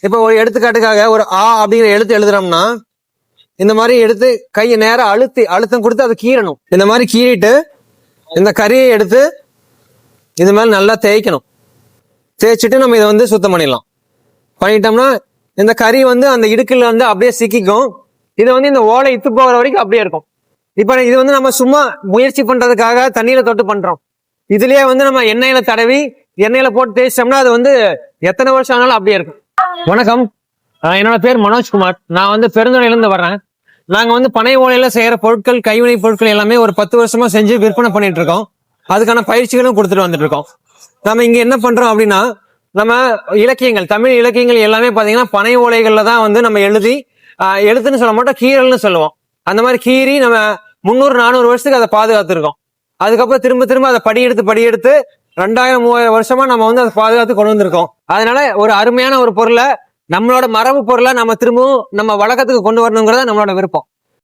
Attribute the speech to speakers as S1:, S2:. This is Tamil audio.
S1: இப்ப ஒரு எடுத்துக்காட்டுக்காக ஒரு ஆ அப்படிங்கிற எழுத்து எழுதுறோம்னா இந்த மாதிரி எடுத்து கையை நேரம் அழுத்தம் கொடுத்து அதை கீறணும். இந்த மாதிரி கீறிட்டு இந்த கறியை எடுத்து இது மேல நல்லா தேய்க்கணும். தேய்ச்சிட்டு நம்ம இதை வந்து சுத்தம் பண்ணிட்டோம்னா இந்த கறி வந்து அந்த இடுக்குல வந்து அப்படியே சிக்கிக்கும். இது வந்து இந்த ஓலை இத்து போகிற வரைக்கும் அப்படியே இருக்கும். இப்ப இது வந்து நம்ம சும்மா முயற்சி பண்றதுக்காக தண்ணியில தொட்டு பண்றோம். இதுலயே வந்து நம்ம எண்ணெயில தடவி எண்ணெயில போட்டு தேய்ச்சோம்னா அது வந்து எத்தனை வருஷம் ஆனாலும் அப்படியே இருக்கும். வணக்கம், என்னோட பேர் மனோஜ்குமார். நான் வந்து பெருந்துறையில இருந்து வர்றேன். நாங்க வந்து பனை ஓலையில செய்யற பொருட்கள், கைவினை பொருட்கள் எல்லாமே ஒரு 10 வருஷமா செஞ்சு விற்பனை பண்ணிட்டு இருக்கோம். அதுக்கான பயிற்சிகளும் கொடுத்துட்டு வந்துட்டு இருக்கோம். நம்ம இங்க என்ன பண்றோம் அப்படின்னா, நம்ம இலக்கியங்கள், தமிழ் இலக்கியங்கள் எல்லாமே பாத்தீங்கன்னா பனை ஓலைகள்ல தான் வந்து நம்ம எழுத்துன்னு சொல்ல மாட்டோம், கீறல்னு சொல்லுவோம். அந்த மாதிரி கீறி நம்ம 300-400 வருஷத்துக்கு அதை பாதுகாத்துருக்கோம். அதுக்கப்புறம் திரும்ப அதை படியெடுத்து 2000-3000 வருஷமா நம்ம வந்து அதை பாதுகாத்து கொண்டு வந்திருக்கோம். அதனால ஒரு அருமையான ஒரு பொருளை, நம்மளோட மரபு பொருளை நம்ம திரும்பவும் நம்ம வழக்கத்துக்கு கொண்டு வரணுங்கிறத நம்மளோட விருப்பம்.